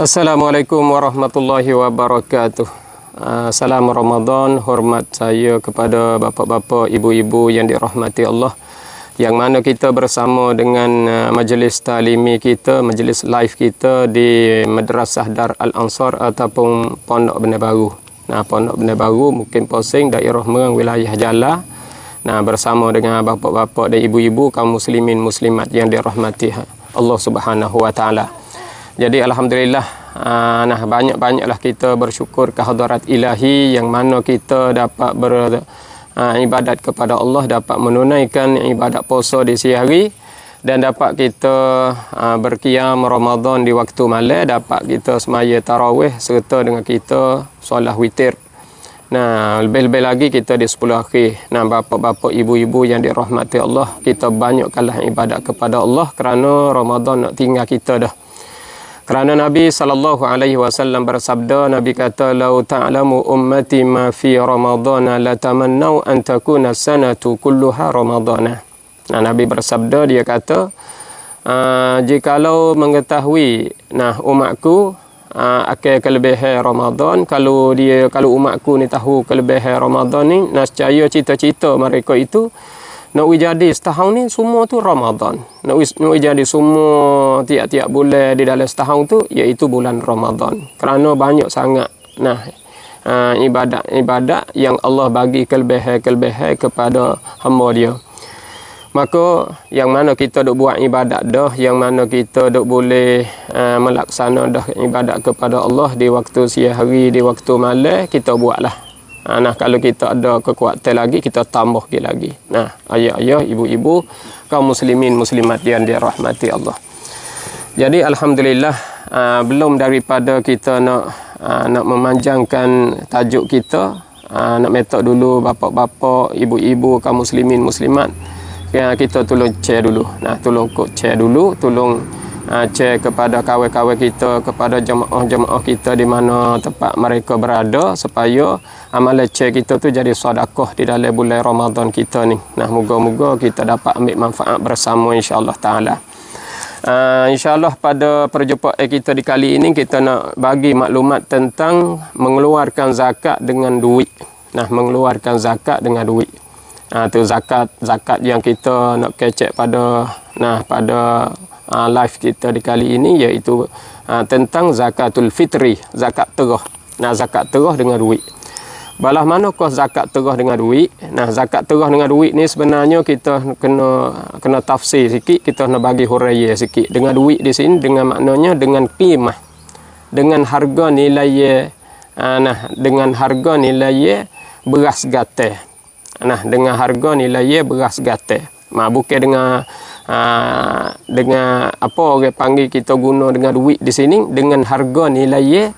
Assalamualaikum warahmatullahi wabarakatuh. Salam Ramadan, hormat saya kepada bapa-bapa, ibu-ibu yang dirahmati Allah, yang mana kita bersama dengan majlis talimi kita, majlis live kita di Madrasah Dar Al-Ansar ataupun Pondok Benar Baru. Nah, Pondok Benar Baru mungkin Posing, daerah Merang, wilayah Jala. Nah, bersama dengan bapa-bapa dan ibu-ibu kaum muslimin muslimat yang dirahmati Allah Subhanahu wa taala. Jadi alhamdulillah, banyak-banyaklah kita bersyukur ke hadirat ilahi yang mana kita dapat beribadat kepada Allah, dapat menunaikan ibadat puasa di siang hari, dan dapat kita berqiyam Ramadan di waktu malam, dapat kita semaya tarawih serta dengan kita solat witir. Nah, lebih-lebih lagi kita di 10 akhir. Nah, bapa-bapa, ibu-ibu yang dirahmati Allah, kita banyakkanlah ibadat kepada Allah kerana Ramadan nak tinggal kita dah. Kerana Nabi SAW bersabda, Nabi kata, "Lau ta'lamu ummati ma fi Ramadana la tamannau an takuna sanatu kulluha Ramadana." Nah, Nabi bersabda, dia kata, jikalau mengetahui umatku akan kelebihan Ramadan, kalau umatku ni tahu kelebihan Ramadan ni, nescaya cita-cita mereka itu nak jadi setahun ni semua tu Ramadan. Nak jadi semua tiap-tiap bulan di dalam setahun tu iaitu bulan Ramadan. Kerana banyak sangat ibadat yang Allah bagi kelebihan kepada hamba dia. Maka yang mana kita duk buat ibadat dah, yang mana kita duk boleh melaksana dah ibadat kepada Allah di waktu siang hari, di waktu malam, kita buatlah. Nah, kalau kita ada kekuatan lagi, kita tambah lagi. Nah, ayah-ayah, ibu-ibu, kaum muslimin muslimat yang dirahmati Allah. Jadi alhamdulillah, belum daripada kita nak memanjangkan tajuk kita, nak metok dulu bapa-bapa, ibu-ibu, kaum muslimin muslimat, kita tolong share dulu. Nah, tolong share dulu, tolong share kepada kawan-kawan kita, kepada jemaah-jemaah kita di mana tempat mereka berada, supaya amalan share kita tu jadi sedekah di dalam bulan Ramadan kita ni. Nah, moga-moga kita dapat ambil manfaat bersama insya-Allah taala. Insya-Allah pada perjumpaan kita di kali ini kita nak bagi maklumat tentang mengeluarkan zakat dengan duit. Nah, mengeluarkan zakat dengan duit. Tu zakat yang kita nak kecek pada live kita di kali ini, iaitu tentang zakatul fitri, zakat terah. Nah, zakat terah dengan duit. Balah manakah zakat terah dengan duit? Nah, zakat terah dengan duit ni sebenarnya kita kena tafsir sikit, kita nak bagi huraian sikit. Dengan duit di sini dengan maknanya dengan qimah, dengan harga nilai dengan harga nilai beras gatal. Nah, dengan harga nilai beras gatal. Bukan dengan apa orang panggil kita guna dengan duit di sini, dengan harga nilai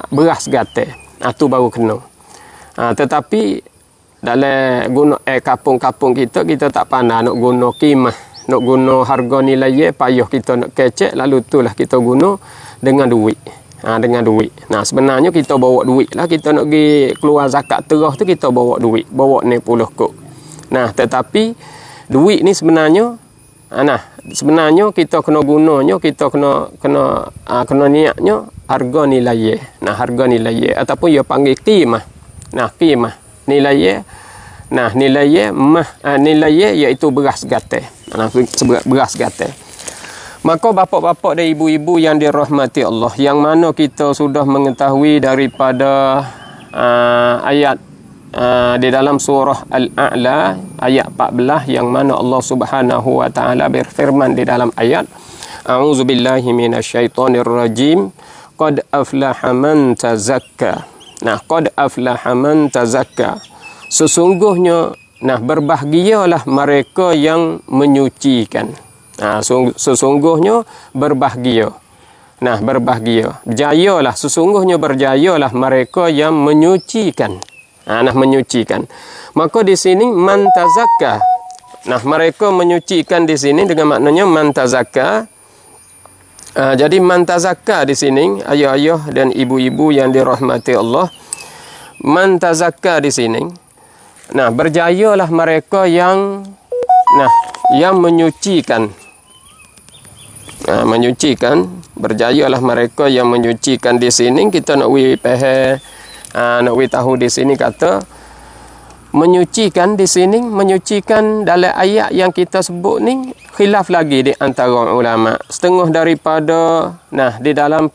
beras gatal. Tu baru kena. Tetapi dalam guna kampung-kampung kita tak pandai nak guna qimah, nak guna harga nilai, payah kita nak kecek, lalu itulah kita guna dengan duit. Dengan duit. Nah, sebenarnya kita bawa duit lah, kita nak pergi keluar zakat terah tu kita bawa duit, bawa 60 kok. Nah, tetapi duit ni sebenarnya kita kena gunanya, kita kena niatnya harga nilai. Nah, harga nilai ataupun dia panggil qimah. Nah, qimah nilai. Nah, nilai iaitu beras gatal. Nah, beras gatal. Maka bapa-bapa dan ibu-ibu yang dirahmati Allah, yang mana kita sudah mengetahui daripada ayat di dalam surah Al-A'la ayat 14, yang mana Allah Subhanahu wa taala berfirman di dalam ayat, A'udzubillahi minasyaitonir rajim, qad aflaha man tazakka. Nah, qad aflaha man tazakka. Sesungguhnya berbahagialah mereka yang menyucikan. Sesungguhnya berbahagia. Berbahagia. Berjayalah, sesungguhnya berjayalah mereka yang menyucikan. Menyucikan. Maka di sini man tazakka. Mereka menyucikan di sini dengan maknanya man tazakka. Jadi man tazakka di sini, ayah-ayah dan ibu-ibu yang dirahmati Allah, man tazakka di sini. Berjayalah mereka yang menyucikan. menyucikan, berjayalah mereka yang menyucikan. Di sini kita nak nak tahu di sini kata menyucikan. Di sini menyucikan dalam ayat yang kita sebut ni khilaf lagi di antara ulama. Setengah daripada di dalam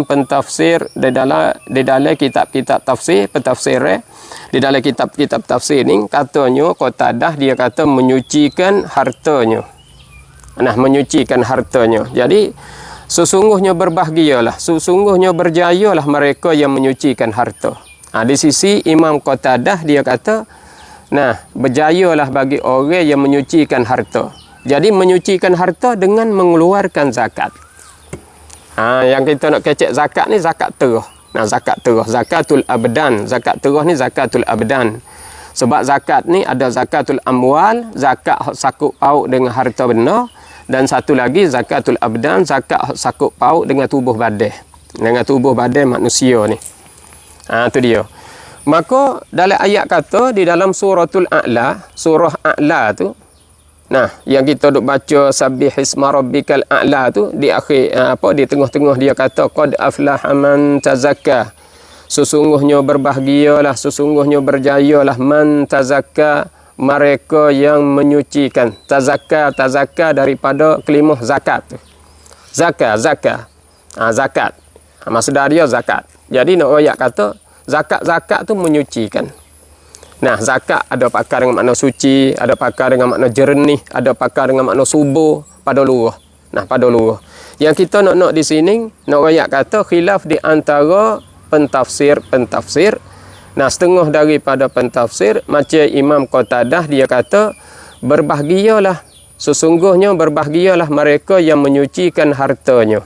pentafsir, di dalam kitab-kitab tafsir, pentafsir di dalam kitab-kitab tafsir ni katanya Qatadah dia kata menyucikan hartanya. Menyucikan hartanya. Jadi sesungguhnya berbahagialah, sesungguhnya berjayalah mereka yang menyucikan harta. Di sisi Imam Qatadah dia kata, berjayalah bagi orang yang menyucikan harta. Jadi menyucikan harta dengan mengeluarkan zakat. Yang kita nak kecek zakat ni zakat terah. Zakat terah, zakatul abdan. Zakat terah ni zakatul abdan. Sebab zakat ni ada zakatul amwal, zakat sakup pauk dengan harta benda, dan satu lagi zakatul abdan, zakat sakup pauk dengan tubuh badan. Dengan tubuh badan manusia ni. Itu dia. Maka dalam ayat kata di dalam suratul A'la, surah A'la tu, yang kita duk baca sabbih isma rabbikal a'la tu, di akhir di tengah-tengah dia kata qad aflaha man tazakka. Sesungguhnya berbahagialah, sesungguhnya berjayalah man tazakka, mereka yang menyucikan. Tazakka daripada kalimah zakat. Zakat. Maksud dia zakat. Jadi nak ayat kata zakat tu menyucikan. Zakat ada pakar dengan makna suci, ada pakar dengan makna jernih, ada pakar dengan makna subur, pada luruh. Pada luruh. Yang kita nak di sini, nak ayat kata khilaf di antara pentafsir. Setengah daripada pentafsir macam Imam Qatadah dia kata berbahagialah, sesungguhnya berbahagialah mereka yang menyucikan hartanya.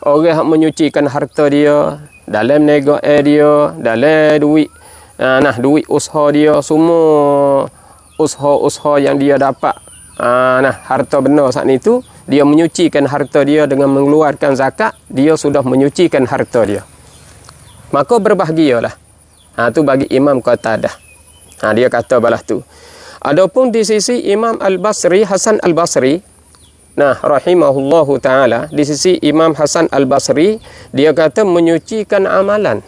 Orang yang menyucikan harta dia dalam nego dia, dalam duit duit usaha dia, semua usaha yang dia dapat harta benda saat itu, dia menyucikan harta dia dengan mengeluarkan zakat, dia sudah menyucikan harta dia. Maka berbahagialah. Tu bagi Imam Qatadah. Dia kata balas tu. Adapun di sisi Imam Al-Basri, Hasan Al-Basri, rahimahullahu ta'ala, di sisi Imam Hasan Al-Basri, dia kata menyucikan amalan.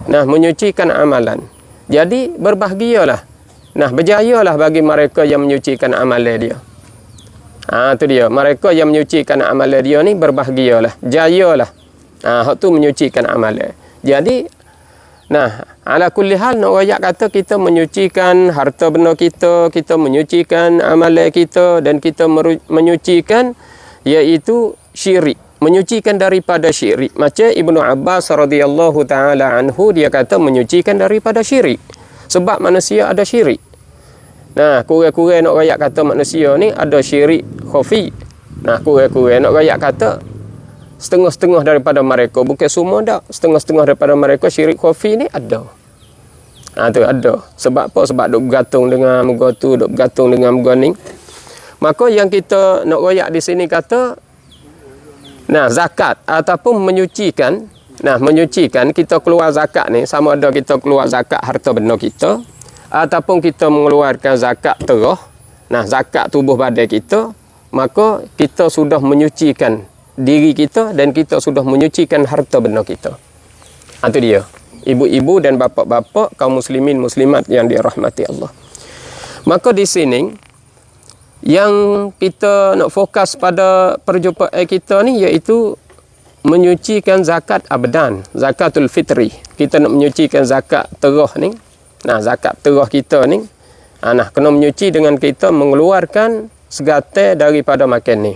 Menyucikan amalan. Jadi berbahagialah. Berjayalah bagi mereka yang menyucikan amalan dia. Tu dia. Mereka yang menyucikan amalan dia ni berbahagialah. Jayalah. Hak tu menyucikan amalan. Jadi, ala kulli hal nak ayat kata kita menyucikan harta benda kita, kita menyucikan amalan kita, dan kita menyucikan iaitu syirik. Menyucikan daripada syirik. Macam Ibnu Abbas radhiyallahu ta'ala anhu, dia kata menyucikan daripada syirik. Sebab manusia ada syirik. Kurang-kurang nak rakyat kata manusia ni ada syirik khafi. Kurang-kurang nak rakyat kata setengah-setengah daripada mereka, bukan semua dak, setengah-setengah daripada mereka syirik khafi ni ada. Tu ada. Sebab apa? Sebab duk bergantung dengan muka tu, duk bergantung dengan muka ni. Maka yang kita nak rakyat di sini kata zakat ataupun menyucikan. Menyucikan, kita keluar zakat ni, sama ada kita keluar zakat harta benda kita ataupun kita mengeluarkan zakat terah, zakat tubuh badan kita, maka kita sudah menyucikan diri kita dan kita sudah menyucikan harta benda kita. Itu dia. Ibu-ibu dan bapa-bapa kaum muslimin muslimat yang dirahmati Allah. Maka di sini yang kita nak fokus pada perjumpaan kita ni iaitu menyucikan zakat abdan, zakatul fitri. Kita nak menyucikan zakat terah ni. Zakat terah kita ni kena menyuci dengan kita mengeluarkan segatai daripada makan ni.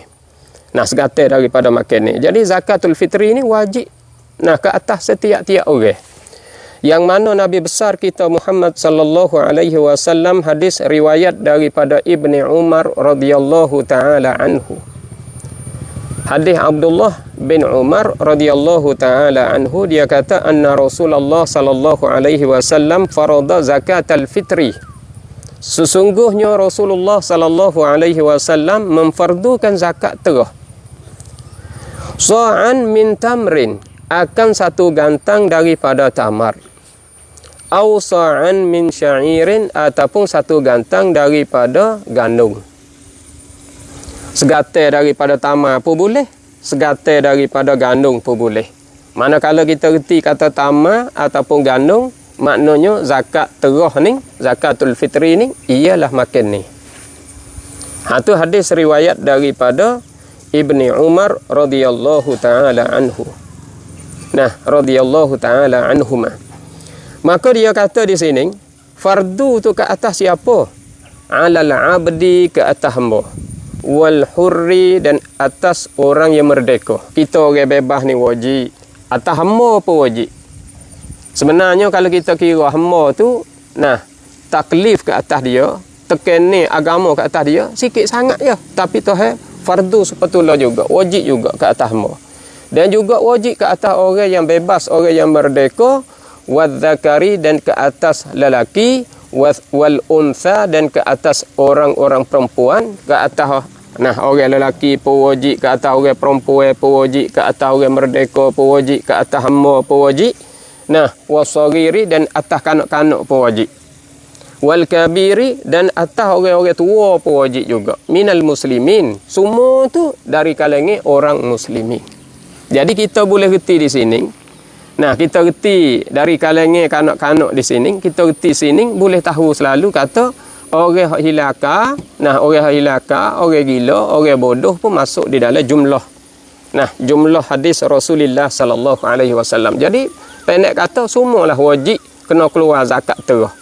Segatai daripada makan ni. Jadi zakatul fitri ni wajib ke atas setiap-tiap orang. Yang mana Nabi besar kita Muhammad sallallahu alaihi wasallam, hadis riwayat daripada Ibni Umar radhiyallahu taala anhu. Hadis Abdullah bin Umar radhiyallahu taala anhu, dia kata anna Rasulullah sallallahu alaihi wasallam farada zakatal fitri. Sesungguhnya Rasulullah sallallahu alaihi wasallam memfardukan zakat terah. Sa'an min tamrin, akan satu gantang daripada tamar. Au sa'an min sya'irin, ataupun satu gantang daripada gandum. Segatai daripada tamar pun boleh, segatai daripada gandum pun boleh. Manakala kita reti kata tamar ataupun gandum, maknanya zakat terah ni, zakatul fitri ni ialah makan ni. Tu hadis riwayat daripada Ibni Umar radhiyallahu taala anhu. Nah, radhiyallahu taala anhuma. Maka dia kata di sini, fardu tu ke atas siapa? Alal abdi, ke atas hamba. Wal hurri, dan atas orang yang merdeka. Kita orang bebas ni wajib. Atas hamba pun wajib. Sebenarnya kalau kita kira hamba tu, nah, taklif ke atas dia, tekan ni agama ke atas dia, sikit sangat je. Tapi tu fardu sepetulnya juga, wajib juga ke atas hamba. Dan juga wajib ke atas orang yang bebas, orang yang merdeka, wadzakari, dan ke atas lelaki, wal untha, dan ke atas orang-orang perempuan, ke atas orang lelaki pun wajib, ke atas orang perempuan pun wajib, ke atas orang merdeka pun wajib, ke atas hamba pun wajib. Wasagiri, dan atas kanak-kanak pun wajib. Wal kabiri, dan atas orang-orang tua pun wajib juga. Minal muslimin, semua tu dari kalangan orang muslimin. Jadi kita boleh reti di sini. Nah, kita reti dari kalangan kanak-kanak di sini, kita reti sini boleh tahu selalu kata orang hilaka, orang hilaka, orang gila, orang bodoh pun masuk di dalam jumlah. Jumlah hadis Rasulullah sallallahu alaihi wasallam. Jadi pendek kata semualah wajib kena keluar zakat terah.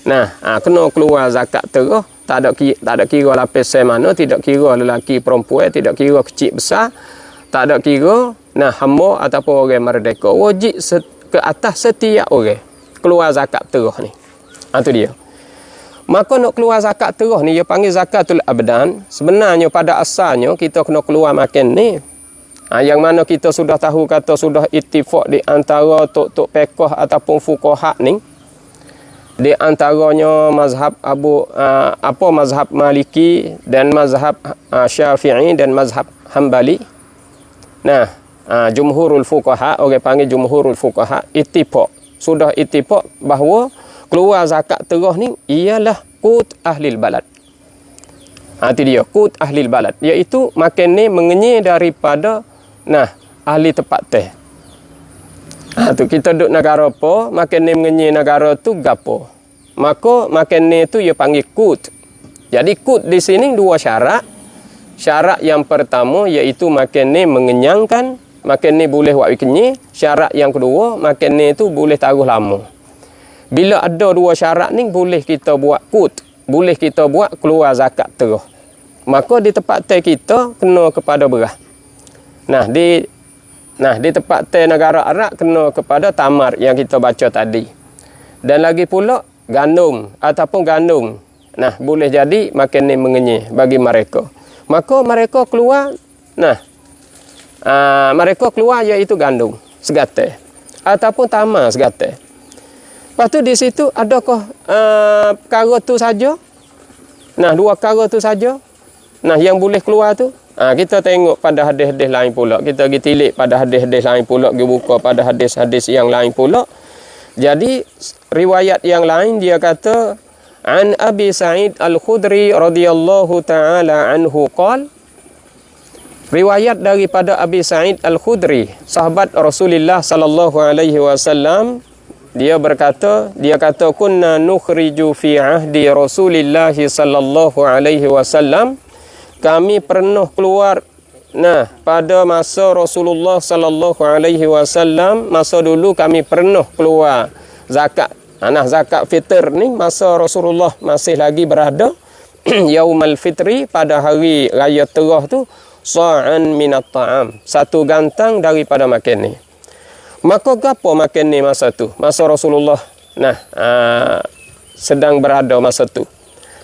Kena keluar zakat terah, tak ada kira lapisan mana, tidak kira lelaki perempuan, tidak kira kecil besar, tak ada kira hamba ataupun orang merdeka, wajib ke atas setiap orang keluar zakat terah ni. Itu dia. Maka nak keluar zakat terah ni dia panggil zakatul abdan. Sebenarnya pada asalnya kita kena keluar makan ni. Yang mana kita sudah tahu kata sudah ittifaq di antara tok-tok fiqh ataupun fuqaha ni. Di antaranya mazhab mazhab Maliki dan mazhab Syafi'i dan mazhab Hambali. Jumhurul fuqaha, orang panggil jumhurul fuqaha, ittifaq. Sudah ittifaq bahawa keluar zakat terah ni ialah qut ahlil balad. Itu dia, qut ahlil balad, iaitu makan ni mengenyai daripada ahli tempat teh. Tu kita duduk negara apa, makan ni mengenyai negara tu gapo. Maka makan ni tu ia panggil qut. Jadi qut di sini dua syarat. Syarat yang pertama iaitu makan ni mengenyangkan, makan ni boleh buat kenyai. Syarat yang kedua, makan ni tu boleh taruh lama. Bila ada dua syarat ni boleh kita buat qut, boleh kita buat keluar zakat terah. Maka di tempat teh kita kena kepada beras. Di tempat teh negara Arab kena kepada tamar yang kita baca tadi. Dan lagi pula gandum ataupun gandum. Boleh jadi makan ni mengenyai bagi mereka. Maka mereka keluar, mereka keluar iaitu gandum segatai ataupun tamar segatai. Lepas tu di situ adakah perkara tu saja? Dua perkara tu saja. Yang boleh keluar tu. Kita tengok pada hadis-hadis lain pula. Kita pergi tilik pada hadis-hadis lain pula, pergi buka pada hadis-hadis yang lain pula. Jadi riwayat yang lain dia kata an Abi Sa'id Al-Khudri radhiyallahu taala anhu qala, riwayat daripada Abi Sa'id Al-Khudri, sahabat Rasulullah sallallahu alaihi wasallam, dia kata kunna nukhriju fi ahdi Rasulillah sallallahu alaihi wasallam, kami pernah keluar pada masa Rasulullah sallallahu alaihi wasallam, masa dulu kami pernah keluar zakat. Zakat fitr ni masa Rasulullah masih lagi berada Yaumul Fitri, pada hari raya terah tu, sa'an minat ta'am, satu gantang daripada makan ni. Maka gapo makan ni masa tu? Masa Rasulullah sedang berada masa tu.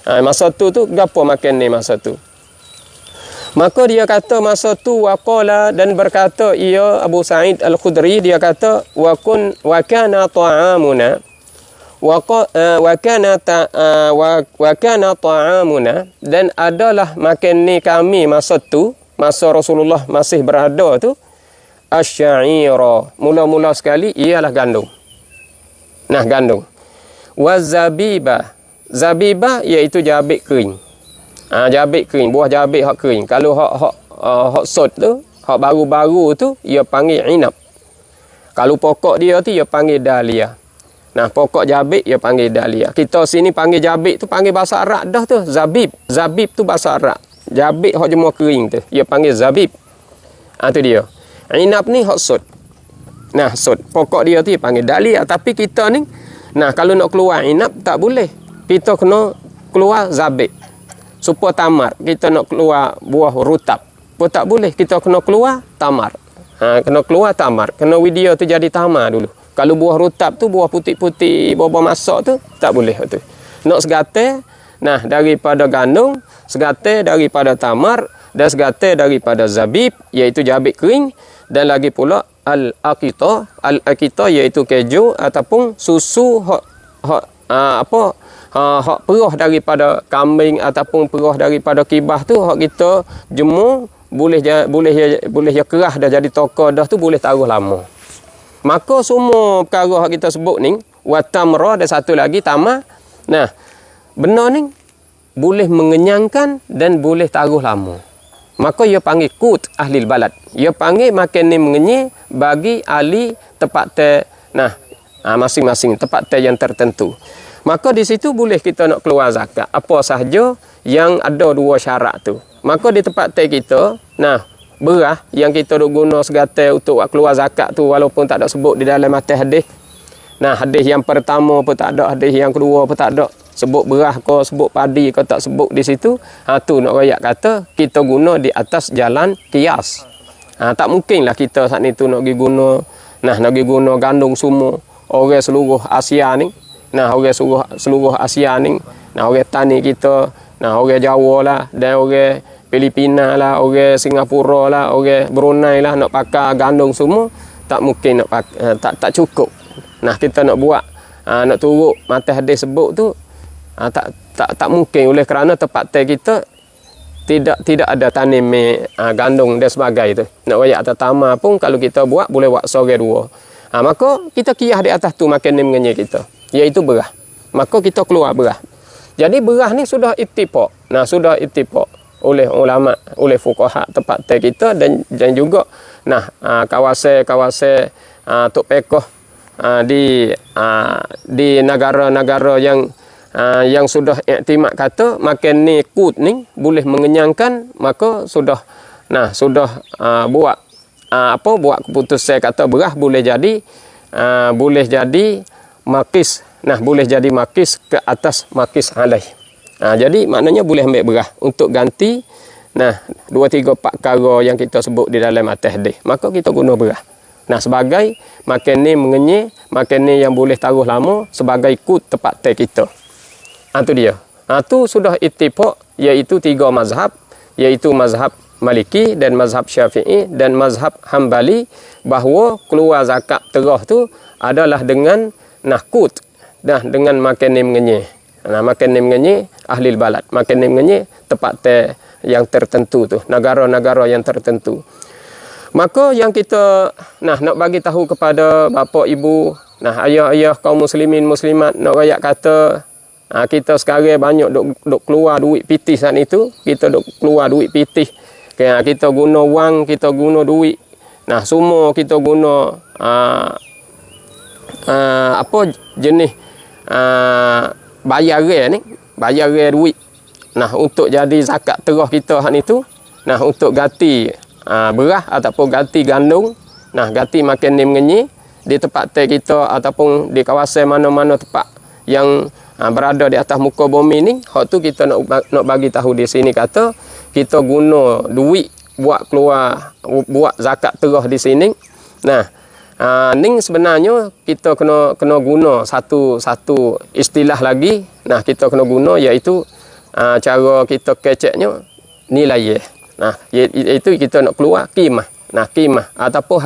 Masa tu gapo makan ni masa tu? Maka dia kata masa tu waqala, dan berkata ia Abu Sa'id Al-Khudri, dia kata wa kana ta'amuna wa kana ta'amuna, dan adalah makan ni kami masa tu, masa Rasulullah masih berada tu, asy-sya'ira, mula-mula sekali ialah gandum. Gandum. Wa zabiba, zabiba iaitu jabik kering. Jabik kering, buah jabik hak kering. Kalau hak sod tu, hak baru-baru tu ia panggil inab. Kalau pokok dia tu ia panggil dahlia. Nah, pokok jabik ia panggil dahlia. Kita sini panggil jabik tu panggil bahasa Arab dah tu, zabib. Zabib tu bahasa Arab. Jabik hak jemur kering tu, ia panggil zabib. Tu dia. Inab ni hak sod. Nah, sod. Pokok dia tu ia panggil dahlia. Tapi kita ni, nah kalau nak keluar inab tak boleh. Kita kena keluar zabib. Supaya tamar. Kita nak keluar buah rutab pun tak boleh. Kita kena keluar tamar. Kena keluar tamar. Kena widya tu jadi tamar dulu. Kalau buah rutab tu, buah putih-putih, buah masak tu, tak boleh tu. Nak segatai, nah daripada gandum, segatai daripada tamar, dan segatai daripada zabib, iaitu jabik kering, dan lagi pula al-aqitah. Al-aqitah iaitu keju ataupun susu hak perah daripada kambing ataupun perah daripada kibah tu, hak kita jemur, boleh kerah dah jadi tokar dah tu, boleh taruh lama. Maka semua perkara yang kita sebut ni, watamra, dan satu lagi tamar. Nah, benda ni boleh mengenyangkan dan boleh taruh lama. Maka ia panggil kut ahli balad. Ia panggil makan ni mengenyih bagi ahli tempat masing-masing tempat yang tertentu. Maka di situ boleh kita nak keluar zakat. Apa sahaja yang ada dua syarat tu. Maka di tempat kita, nah, berah yang kita duk guna segatai untuk keluar zakat tu, walaupun tak ada sebut di dalam hadis. Nah, hadis yang pertama pun tak ada, hadis yang kedua pun tak ada. Sebut berah ke, sebut padi ke, tak sebut di situ. Tu nak rakyat kata kita guna di atas jalan kias. Tak mungkinlah kita saat ni tu nak pergi guna, nak pergi guna gandum semua orang seluruh Asia ni. Orang seluruh Asia ni, orang tani kita, orang Jawa lah, dan orang Filipina lah, orang Singapura lah, orang Brunei lah, nak pakai gandum semua, tak mungkin nak pakai, tak cukup. Kita nak buat, nak turut mata hadis sebut tu, tak mungkin, oleh kerana tempat kita tidak ada tanim gandum dan sebagainya tu. Nak rakyat atas tamar pun kalau kita buat, boleh buat sore dua. Maka kita kiyah di atas tu makan ni mengenyai kita, iaitu berah. Maka kita keluar berah. Jadi berah ni sudah ittifaq. Sudah ittifaq oleh ulama, oleh fuqaha tempat kita, dan juga kawasan tok pekoh di negara-negara yang sudah iktimat kata makan ni kut ni boleh mengenyangkan, maka sudah buat keputusan kata berah boleh jadi makis, boleh jadi makis ke atas makis alaih. Jadi maknanya boleh ambil berah untuk ganti 2, 3, 4 perkara yang kita sebut di dalam atas hadis. Maka kita guna berah. Sebagai makan ni mengenyih, makan ni yang boleh taruh lama, sebagai kut tempat teh kita. Tu dia. Tu sudah ittifaq, iaitu 3 mazhab, iaitu mazhab Maliki dan mazhab Syafi'i dan mazhab Hambali, bahawa keluar zakat terah tu adalah dengan kut, dengan makan ni mengenyih. Makan ni mengenyih ahli balad, makan ni mengenyih tempat teh yang tertentu tu, negara-negara yang tertentu. Maka yang kita nak bagi tahu kepada bapa ibu, ayah-ayah kaum muslimin muslimat, nak rakyat kata kita sekarang banyak duk keluar duit pitih saat itu, kita duk keluar duit pitih. Kita guna wang, kita guna duit. Semua kita guna jenis bayar duit. Untuk jadi zakat terah kita hak itu, untuk ganti berah ataupun ganti gandum, ganti makan ni mengenyih di tempat teh kita ataupun di kawasan mana-mana tempat yang berada di atas muka bumi ni. Hak tu kita nak bagi tahu di sini kata kita guna duit buat keluar, buat zakat terah di sini. Ning sebenarnya kita kena guna satu istilah lagi. Kita kena guna, iaitu cara kita keceknya nilai. Iaitu kita nak keluar qimah. Qimah ataupun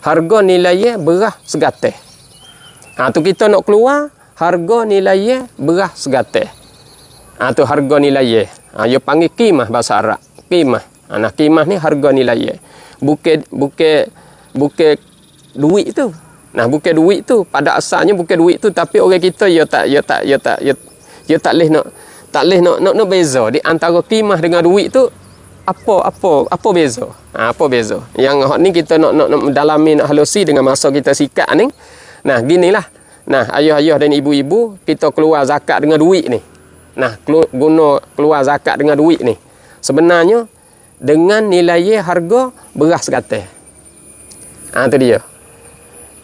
harga nilai berah segatai. Tu kita nak keluar harga nilai berah segatai. Tu harga nilai. Dia panggil qimah bahasa Arab. Qimah. Qimah ni harga nilai. Bukan duit tu. Bukan duit tu. Pada asalnya bukan duit tu, tapi orang kita dia tak leh nak Tak boleh nak beza di antara qimah dengan duit tu apa beza. Apa beza? Yang hak ni kita nak mendalami, nak halusi dengan masa kita sikat ni. Nah, ginilah. Nah, ayah-ayah dan ibu-ibu, kita keluar zakat dengan duit ni. Nah, keluar zakat dengan duit ni. Sebenarnya dengan nilai harga beras segatai. Itu dia.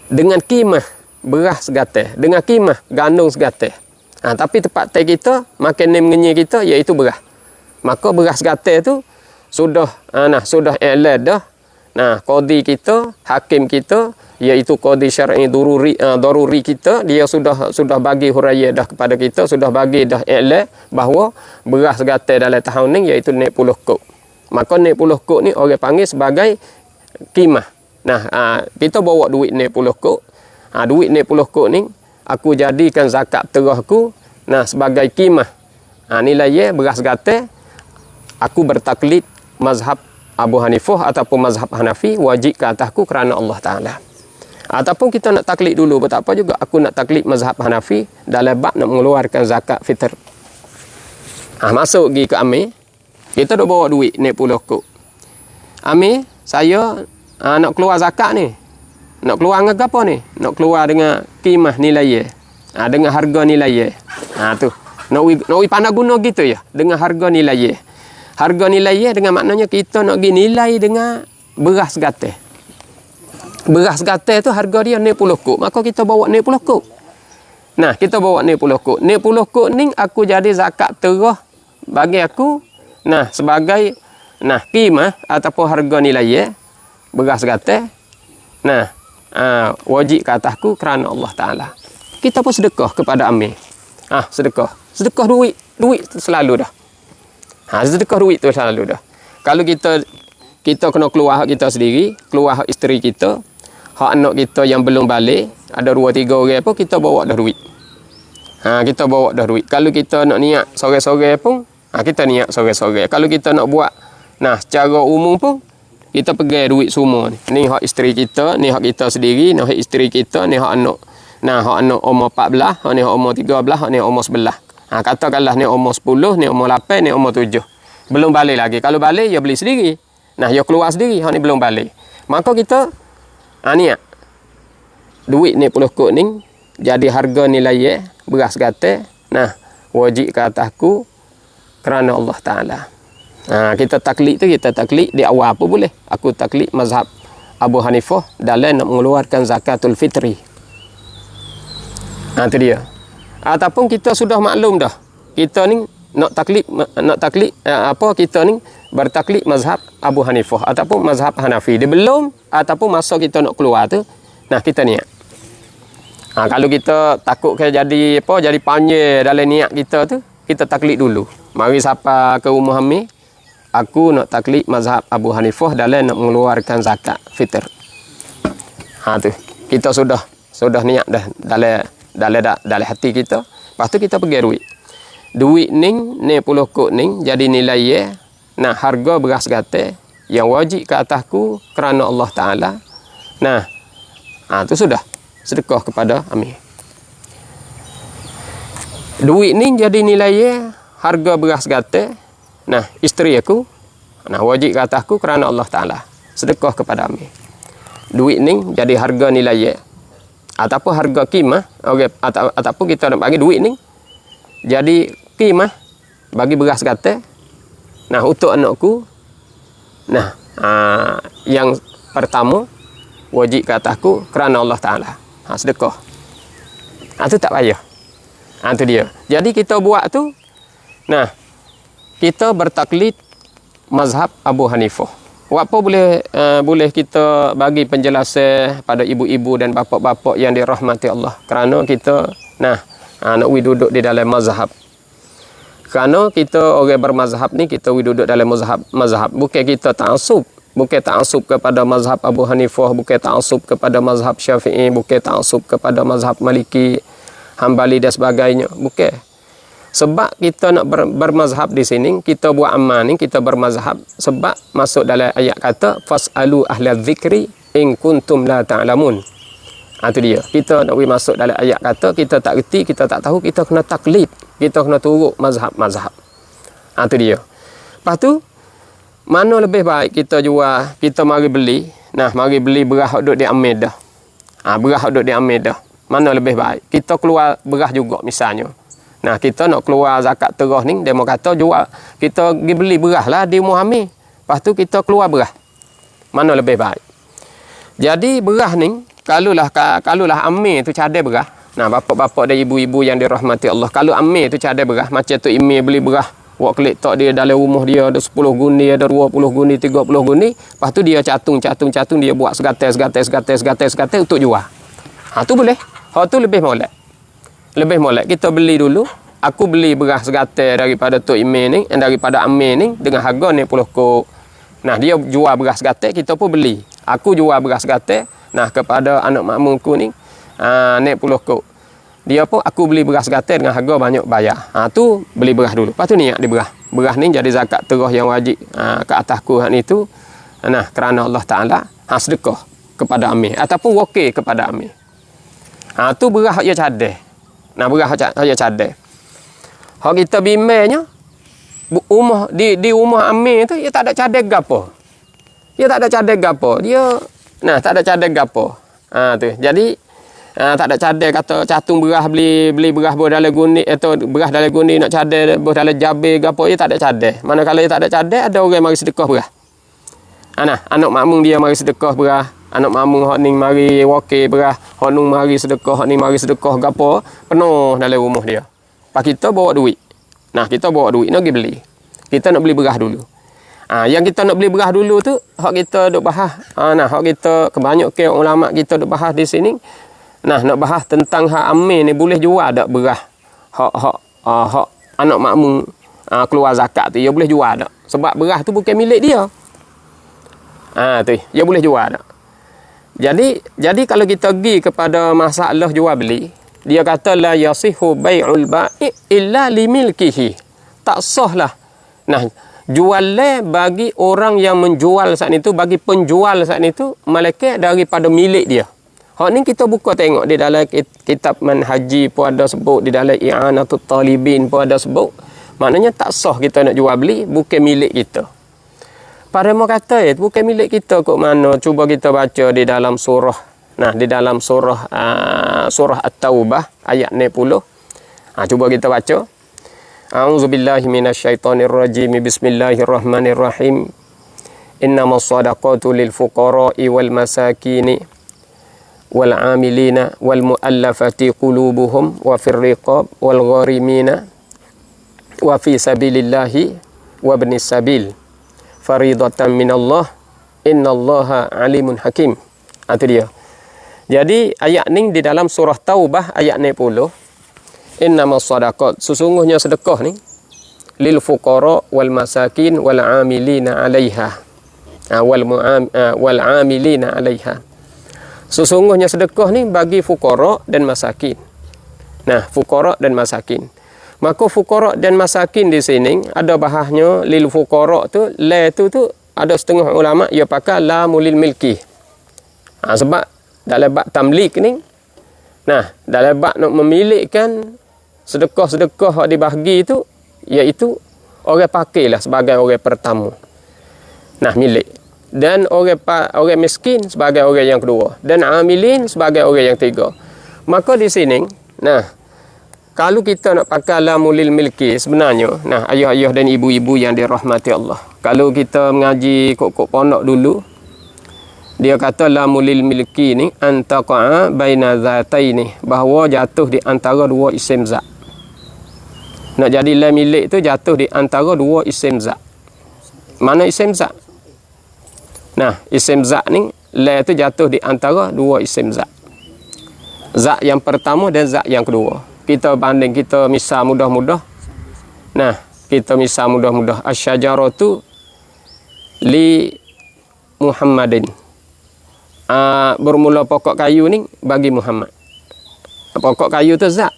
Dengan qimah beras segatai, dengan qimah gandum segatai. Tapi tempat teh kita makan ni mengenyi kita iaitu beras. Maka beras segatai tu sudah sudah i'lan dah. Nah, qadi kita, hakim kita iaitu qadi syar'i daruri kita, dia sudah bagi huraiya dah kepada kita, sudah bagi dah i'lan bahawa beras segatai dalam tahun ni iaitu naik 10 kok. Maka naik 10 kok ni orang panggil sebagai qimah. Nah, kita bawa duit naik 10 kok. Duit naik 10 kok ni aku jadikan zakat terahku sebagai qimah. Nilai beras segatai aku bertaklid mazhab Abu Hanifah ataupun mazhab Hanafi, wajib ke atasku kerana Allah Ta'ala. Ataupun kita nak taklid dulu, tak apa juga aku nak taklid mazhab Hanafi dalam bab nak mengeluarkan zakat fitr. Masuk pergi ke Amir, kita dah bawa duit naik 10 kok. Amir, saya nak keluar zakat ni. Nak keluar dengan apa ni? Nak keluar dengan qimah nilai. Dengan harga nilai. Tu. Nak pandai guna gitu ya, dengan harga nilai. Harga nilai dengan maknanya kita nak pergi nilai dengan beras segatai. Beras segatai tu harga dia naik 10 kok. Maka kita bawa naik 10 kok. Nah, kita bawa naik 10 kok. Naik 10 kok ni aku jadi zakat terah bagi aku. Nah, sebagai qimah ataupun harga nilai beras segatai. Nah, wajib ke atasku kerana Allah Ta'ala. Kita pun sedekah kepada Amir. Sedekah. Sedekah duit selalu dah. Sedekah duit tu selalu dah. Kalau kita kena keluar hak kita sendiri, keluar hak isteri kita, hak anak kita yang belum balik, ada 2-3 orang pun kita bawa dah duit. Kita bawa dah duit. Kalau kita nak niat sore-sore pun, kita niat sore-sore. Kalau kita nak buat secara umum pun, kita pegang duit semua ni. Ni hak isteri kita, ni hak kita sendiri, ni hak isteri kita, ni hak anak. Hak anak umur 14, hak ni hak umur 13, hak ni umur 11. Katakanlah ni umur 10, ni umur 8, ni umur 7. Belum balik lagi. Kalau balik, dia beli sendiri. Dia keluar sendiri. Hak ni belum balik. Maka kita, niat. Duit ni 10 kok ni, jadi harga nilai beras segatai. Wajib ke atasku kerana Allah Ta'ala. Kita taklid tu, kita taklid di awal apa boleh. Aku taklid mazhab Abu Hanifah dalam nak mengeluarkan zakatul fitri. Itu dia. Ataupun kita sudah maklum dah. Kita ni nak taklid kita ni bertaklid mazhab Abu Hanifah ataupun mazhab Hanafi. Dia belum ataupun masa kita nak keluar tu, kita niat. Kalau kita takut ke jadi panjang dalam niat kita tu, kita taklid dulu. Mari siapa ke rumah Amir, aku nak taklid mazhab Abu Hanifah dalam nak mengeluarkan zakat fitr. Tu. Kita sudah niat dah dalam hati kita. Lepas tu kita pergi duit. Duit ni 10 kok ni jadi nilai harga beras segatai yang wajib ke atasku kerana Allah Ta'ala. Tu sudah sedekah kepada Amir. Duit ni jadi nilai harga beras segatai. Isteri aku wajib ke atasku kerana Allah Ta'ala. Sedekah kepada Amir. Duit ni jadi harga nilai ataupun harga qimah, ataupun kita nak bagi duit ni jadi qimah bagi beras segatai. Untuk anakku, yang pertama wajib ke atasku kerana Allah Ta'ala. Sedekah. Itu tak payah. Itu dia. Jadi kita buat tu, kita bertaklid mazhab Abu Hanifah. Apa boleh kita bagi penjelasan pada ibu-ibu dan bapa-bapa yang dirahmati Allah. Kerana kita nak duduk di dalam mazhab. Kerana kita orang bermazhab ni, kita duduk dalam mazhab. Bukan kita ta'assub. Bukan ta'assub kepada mazhab Abu Hanifah, bukan ta'assub kepada mazhab Syafi'i, bukan ta'assub kepada mazhab Maliki, Hambali dan sebagainya. Bukan. Sebab kita nak bermazhab di sini, kita buat amal ni, kita bermazhab sebab masuk dalam ayat kata fas'alu ahla dzikri in kuntum la ta'lamun. Tu dia. Kita nak pergi masuk dalam ayat kata, kita tak reti, kita tak tahu, kita kena taklid. Kita kena turut mazhab-mazhab. Tu dia. Lepas tu, mana lebih baik kita jual, kita mari beli. Nah, mari beli beras hok duk di Amir dah. Beras hok duk di Amir dah. Mana lebih baik? Kita keluar beras juga misalnya. Nah, kita nak keluar zakat terah ni, dia mau kata jual, kita pergi beli beras lah di rumah Amir. Lepas tu kita keluar beras. Mana lebih baik? Jadi beras ni, kalulah Amir tu cadai beras. Nah, bapak-bapak dan ibu-ibu yang dirahmati Allah, kalau Amir tu cadai beras, macam tu Imir beli beras, wak kelik tok dia dalam rumah dia ada 10 gundi, ada 20 gundi, 30 gundi, lepas tu dia catung, dia buat segatai untuk jual. Tu boleh. Hak tu lebih molek. Lebih molek. Kita beli dulu, aku beli beras segatai daripada Tok Imir ni, daripada Amir ni dengan harga ni 10 kok. Nah, dia jual beras segatai, kita pun beli. Aku jual beras segatai, nah kepada anak makmumku ni, naik 10 kok. Dia pun aku beli beras segatai dengan harga banyak bayar. Tu beli beras dulu. Lepas tu niat di beras. Beras ni jadi zakat terah yang wajib ke atasku hak ni tu. Nah, kerana Allah Taala sedekah kepada Amir ataupun wakil kepada Amir. Tu beras hak dia cadai. Nah, beras hak dia cadai. Hak kita bimbangnya rumah di rumah Amir tu dia tak ada cadai gapo. Dia tak ada cadai gapo. Dia tak ada cadai gapo. Tu. Jadi tak ada cadai kata catung beras beli beras boh dalam gundi atau beras dalam gundi nak cadai boh dalam jabe gapo, dia tak ada cadai. Manakala dia tak ada cadai, ada orang mari sedekah beras. Anak makmum dia mari sedekah beras. Anak makmum hak ni mari wakil beras, hak ni mari sedekah, hak ni mari sedekah gapo, penuh dalam rumah dia. Pak kita bawa duit. Nah, kita bawa duit nak pergi beli. Kita nak beli beras dulu. Yang kita nak beli beras dulu tu, hak kita duk bahas. Hak kita kebanyakan ulama kita duk bahas di sini. Nah, nak bahas tentang hak Amir ni boleh jual tak beras. Hak anak makmum keluar zakat tu, dia boleh jual tak? Sebab beras tu bukan milik dia. Tu, dia boleh jual tak? Jadi kalau kita pergi kepada masalah jual beli, dia kata la yasihu bai'ul ba'i illa limilkihi. Tak sahlah. Nah, jualan bagi orang yang menjual saat itu, bagi penjual saat itu, malaikat daripada milik dia. Hak ni kita buka tengok di dalam kitab manhaji pun ada sebut, di dalam i'anatut talibin pun ada sebut. Maknanya tak sah kita nak jual beli, bukan milik kita. Para mau kata bukan milik kita kok mana. Cuba kita baca di dalam surah. Nah, di dalam surah At-Taubah ayat 60. Cuba kita baca. A'udzubillahi minasyaitonirrajim. Bismillahirrahmanirrahim. Innamas shadaqatu lil fuqara'i wal masakini wal 'amilina wal mu'allafati qulubuhum wa fir riqab wal gharimina wa fi sabilillahi wa ibnis sabil. Faridatan minallah, innallaha alimun hakim. Itu dia. Jadi ayat ni di dalam surah Taubah ayat 60. Innamas sadaqat, sesungguhnya sedekah ni lil fuqara wal masakin wal amilina 'alaiha. Wal amilina 'alaiha. Sesungguhnya sedekah ni bagi fuqara dan masakin. Nah, fuqara dan masakin. Maka fuqara dan masakin di sini ada bahasnya lil fuqara tu, la tu ada setengah ulama ia pakai la mulil milki. Sebab dalam bab tamlik ni, nah, dalam bab nak memilikkan sedekah-sedekah yang dibahagi tu, iaitu orang pakailah sebagai orang pertama. Nah, milik. Dan orang miskin sebagai orang yang kedua, dan amilin sebagai orang yang ketiga. Maka di sini, nah, kalau kita nak pakai lamulil milki sebenarnya, nah, ayah-ayah dan ibu-ibu yang dirahmati Allah, kalau kita mengaji kok pondok dulu, dia kata lamulil milki ni antaqa'a baina zataini, bahawa jatuh di antara dua isim zat. Nak jadi la milik tu jatuh di antara dua isim zat. Mana isim zat? Nah, isim zat ni la tu jatuh di antara dua isim zat. Zat yang pertama dan zat yang kedua. Kita banding, kita misal mudah-mudah. Nah, kita misal mudah-mudah. Asy-syajaratu li Muhammadin. Bermula pokok kayu ni bagi Muhammad. Pokok kayu tu zat.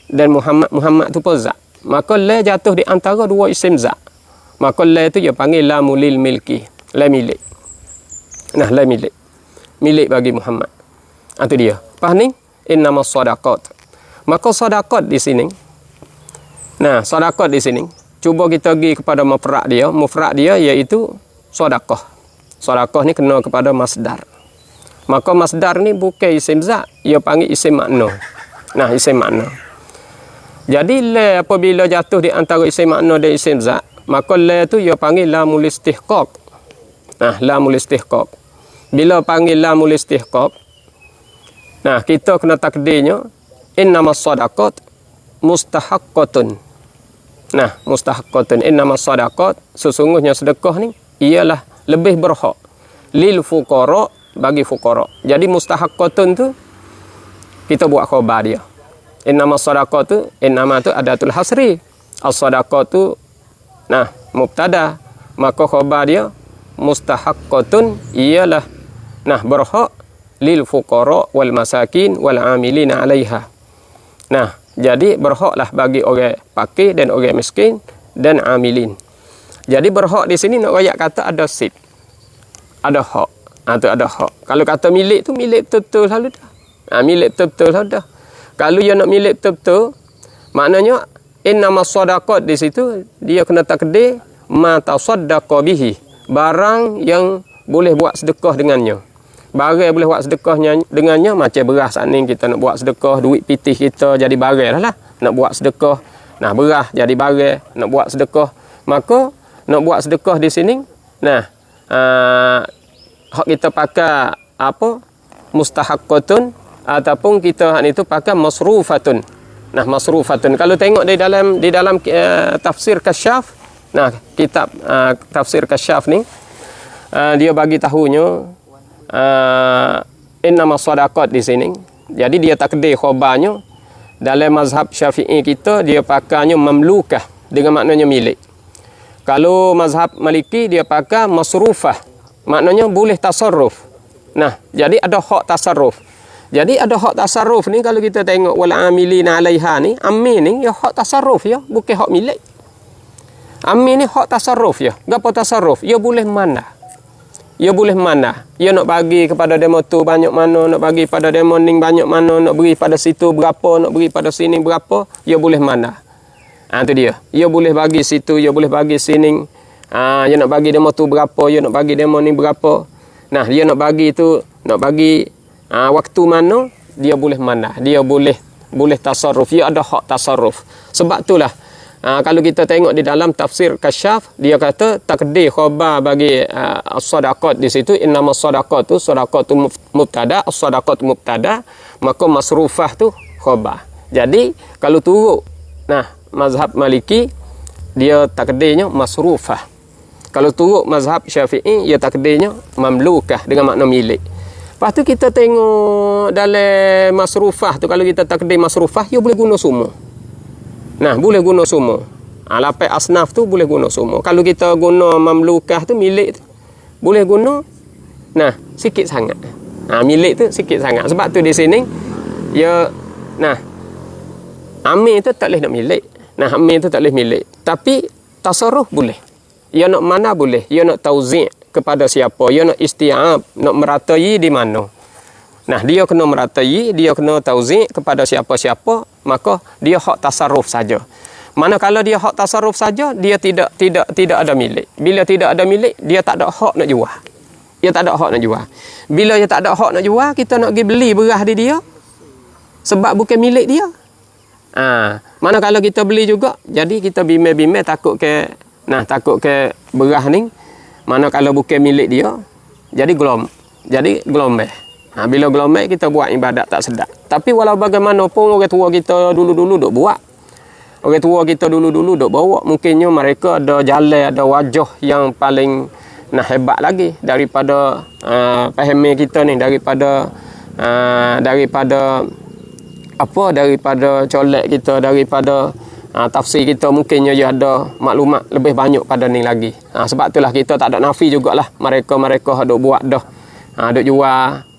Dan Muhammad tu pun zat. Maka la jatuh di antara dua isim zat. Maka la tu dia panggil la mulil milki. La milik. Nah, la milik. Milik bagi Muhammad. Itu dia. Lepas ni innamas sadaqat. Maka sedekah di sini. Nah, sedekah di sini. Cuba kita pergi kepada mufrad dia. Mufrad dia iaitu sedekah. Sedekah ni kena kepada masdar. Maka masdar ni bukan isim zat, ia panggil isim makna. Nah, isim makna. Jadi la apabila jatuh di antara isim makna dan isim zat, maka la tu ia panggil lamul istihqaq. Nah, lamul istihqaq. Bila panggil lamul istihqaq, nah, kita kena takdirnya innamas sadaqat mustahaqqatun. Nah, mustahaqqatun. Innamas sadaqat, sesungguhnya sedekah ni ialah lebih berhak lil fuqara, bagi fuqara. Jadi mustahaqqatun tu kita buat khabar dia. Innamas sadaqat tu, innama tu adatul hasri. As-sadaqat tu nah mubtada, maka khabar dia mustahaqqatun ialah nah berhak lil fuqara wal masakin wal amilina 'alaiha. Nah, jadi berhaklah bagi orang fakir dan orang miskin dan amilin. Jadi berhak di sini nak royak kata ada sip. Ada hak. Tu ada hak. Kalau kata milik tu milik betul-betul selalu dah. Milik betul-betul selalu dah. Kalau dia nak milik betul-betul, maknanya innamas sadaqat di situ dia kena takdir ma tasaddaqa bihi. Barang yang boleh buat sedekah dengannya. Barang boleh buat sedekahnya dengannya, macam beras saat ni kita nak buat sedekah, duit pitih kita jadi barang lah. Nak buat sedekah, nah beras jadi barang, nak buat sedekah. Maka nak buat sedekah di sini, nah hak kita pakai apa? Mustahaqqatun, ataupun kita hak itu pakai masrufatun. Nah, masrufatun. Kalau tengok di dalam tafsir Kasyaf, nah kitab tafsir Kasyaf ni dia bagi tahunya innamas sadaqat di sini. Jadi dia takdir khabarnya dalam mazhab Syafi'i kita dia pakainya mamlukah dengan maknanya milik. Kalau mazhab Maliki dia pakai masrufah, maknanya boleh tasarruf. Nah, jadi ada hak tasarruf. Jadi ada hak tasarruf ni kalau kita tengok wal amilina 'alaiha ni, amin ni ya hak tasarruf ya, bukan hak milik. Amin ni hak tasarruf ya. Gapo tasarruf? Ya boleh mana? Ya boleh mana? Ya nak bagi kepada demo tu banyak mana, nak bagi pada demo ni banyak mana, nak beri pada situ berapa, nak beri pada sini berapa, ya boleh mana? Tu dia. Ya boleh bagi situ, ya boleh bagi sini. Ya nak bagi demo tu berapa, ya nak bagi demo ni berapa. Nah, dia nak bagi tu, nak bagi waktu mana, dia boleh mana? Dia boleh tasarruf. Ya ada hak tasarruf. Sebab itulah kalau kita tengok di dalam tafsir Kasyaf, dia kata takdir khabar bagi as-sadaqat di situ innamas sadaqatu sadaqatu mubtada, as-sadaqatu mubtada, maka masrufah tu khabar. Jadi kalau turut nah mazhab Maliki dia takdirnya masrufah. Kalau turut mazhab Syafi'i dia takdirnya mamlukah dengan makna milik. Lepas tu kita tengok dalam masrufah tu, kalau kita takdir masrufah dia boleh guna semua. Nah, boleh guna semua. Lapai asnaf tu boleh guna semua. Kalau kita guna mamlukah tu, milik tu, boleh guna, nah, sikit sangat. Milik tu sikit sangat. Sebab tu di sini, ya, nah, amin tu tak boleh nak milik. Nah, amin tu tak boleh milik. Tapi, tasarruf boleh. Ya nak mana boleh. Ya nak tauzi' kepada siapa. Ya nak isti'ab, nak meratai di mana. Nah, dia kena meratai, dia kena tauzi' kepada siapa-siapa, maka dia hak tasarruf saja. Mana kalau dia hak tasarruf saja, dia tidak ada milik. Bila tidak ada milik, dia tak ada hak nak jual. Dia tak ada hak nak jual. Bila dia tak ada hak nak jual, kita nak pergi beli beras di dia sebab bukan milik dia. Mana kalau kita beli juga, jadi kita bimbang-bimbang takut ke beras ni, mana kalau bukan milik dia, jadi gelombang. Bila gelombang kita buat ibadat tak sedap. Tapi walau bagaimanapun orang tua kita dulu-dulu duk buat. Orang tua kita dulu-dulu duk bawa. Mungkinnya mereka ada jalan, ada wajah yang paling hebat lagi daripada pahami kita ni, daripada colek kita, daripada tafsir kita. Mungkinnya dia ada maklumat lebih banyak pada ni lagi. Sebab itulah kita tak ada nafi jugalah mereka duk buat dah. Duk jual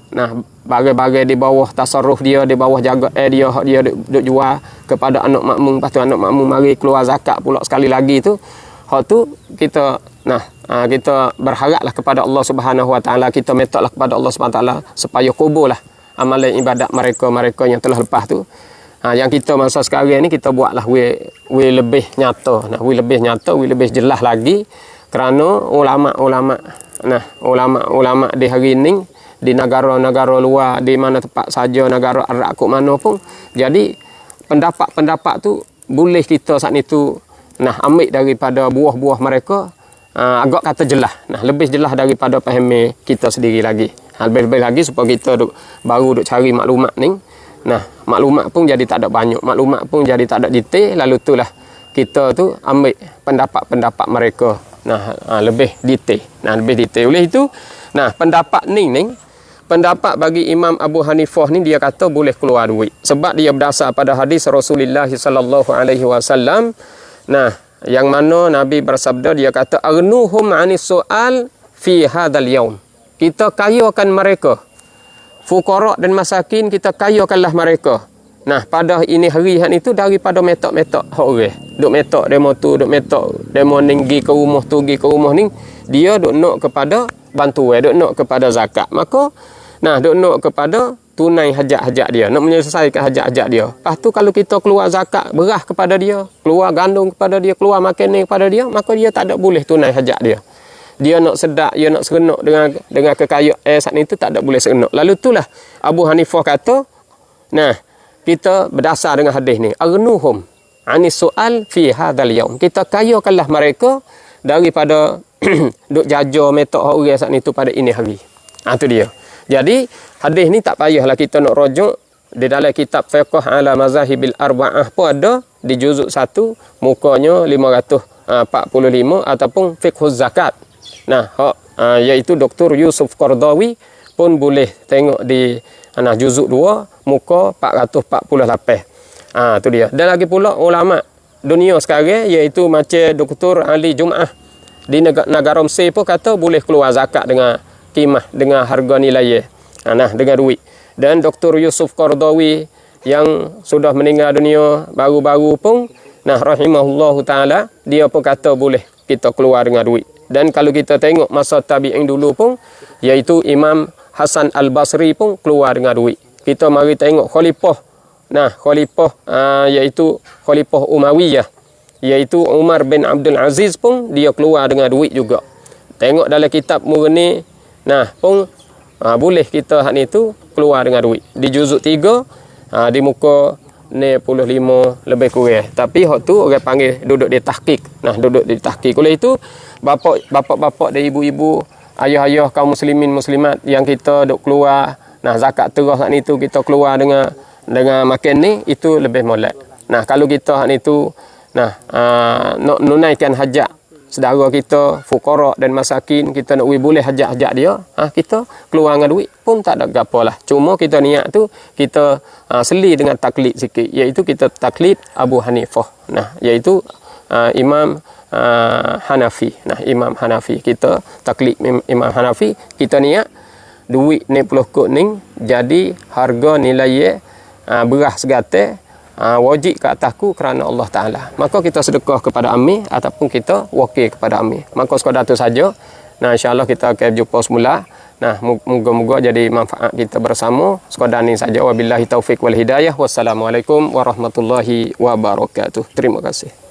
bagai-bagai di bawah tasarruf dia, di bawah jaga dia duk jual kepada anak makmum. Lepas tu anak makmum mari keluar zakat pula sekali lagi tu. Hak tu kita kita berharaplah kepada Allah Subhanahu Wa Taala, kita mintalah kepada Allah Subhanahu Wa Taala supaya kubullah amalan ibadat mereka yang telah lepas tu. Yang kita masa sekarang ni kita buatlah we lebih nyata. Nah, we lebih nyata, we lebih jelas lagi kerana ulama-ulama di hari ni di negara-negara luar, di mana tempat saja negara Arab kok mana pun. Jadi pendapat-pendapat tu boleh kita saat itu ambil daripada buah-buah mereka, agak kata jelas. Lebih jelas daripada faham kita sendiri lagi. Lebih-lebih lagi supaya kita baru cari maklumat ni. Maklumat pun jadi tak ada banyak, maklumat pun jadi tak ada detail, lalu itulah kita tu ambil pendapat-pendapat mereka. Lebih detail. Lebih detail. Oleh itu, pendapat ni pendapat bagi Imam Abu Hanifah ni dia kata boleh keluar duit sebab dia berdasar pada hadis Rasulullah sallallahu alaihi wasallam. Yang mana Nabi bersabda, dia kata arnuhum anis sual fi hadzal yaum. Kita kayakan mereka. Fuqara dan masakin kita kayakanlah mereka. Pada ini hari itu daripada metok-metok hak orang. Duk metok demo tu, duk metok demo ning gi ke rumah tu, gi ke rumah ni, dia duk nak kepada bantuan, duk nak kepada zakat. Maka duk nak kepada tunai hajat-hajat dia, nak menyelesaikan hajat-hajat dia. Lepas tu kalau kita keluar zakat beras kepada dia, keluar gandum kepada dia, keluar makanan kepada dia, maka dia tak ada boleh tunai hajat dia. Dia nak sedak, dia nak serenuk dengan kekayaan saat itu tak ada boleh serenuk. Lalu itulah Abu Hanifah kata, kita berdasar dengan hadis ni, arnuhum anis sual fi hadzal yaum. Kita kayakanlah mereka daripada duk jaja metok orang saat itu pada ini hari. Itu dia. Jadi hadis ni tak payahlah kita nak rujuk di dalam kitab Fiqh ala Mazahibil Arba'ah pun ada di juzuk 1 mukanya 545 ataupun Fiqhuz Zakat. Iaitu Dr. Yusuf Qardawi pun boleh tengok di juzuk 2 muka 448. Tu dia. Dan lagi pula ulama dunia sekarang iaitu macam Dr. Ali Jum'ah di negara Mesir pun kata boleh keluar zakat dengan kimah, dengan harga nilai dengan duit. Dan Dr. Yusuf Qardawi yang sudah meninggal dunia baru-baru pun rahimahullahu taala, dia pun kata boleh kita keluar dengan duit. Dan kalau kita tengok masa tabi'in dulu pun, iaitu Imam Hasan Al-Basri pun keluar dengan duit. Kita mari tengok khalifah, iaitu khalifah Umayyah, iaitu Umar bin Abdul Aziz pun dia keluar dengan duit juga. Tengok dalam kitab Mughni, pun boleh kita hak ni tu keluar dengan duit. Di juzuk 3, di muka 95 lebih kurang. Tapi hak tu orang panggil duduk di tahqiq. Duduk di tahqiq. Oleh itu bapak-bapak dan ibu-ibu, ayah-ayah kaum muslimin muslimat yang kita duk keluar zakat terah hak ni tu kita keluar dengan makan ni, itu lebih molek. Kalau kita hak ni tu nak nunaikan hajat saudara kita fuqara dan masakin, kita nak boleh hajat-hajat dia, kita keluar dengan duit pun tak ada gapalah. Cuma kita niat tu kita seli dengan taklid sikit, iaitu kita taklid Abu Hanifah, iaitu Imam Hanafi. Imam Hanafi, kita taklid Imam Hanafi, kita niat duit ni puluh kod ni jadi harga nilai beras segatai wajib ke atasku kerana Allah Ta'ala. Maka kita sedekah kepada Amir ataupun kita wakil kepada Amir. Maka sekadar itu saja. InsyaAllah kita akan jumpa semula. Moga-moga jadi manfaat kita bersama. Sekadar ini saja. Wabillahi taufiq wal hidayah. Wassalamualaikum warahmatullahi wabarakatuh. Terima kasih.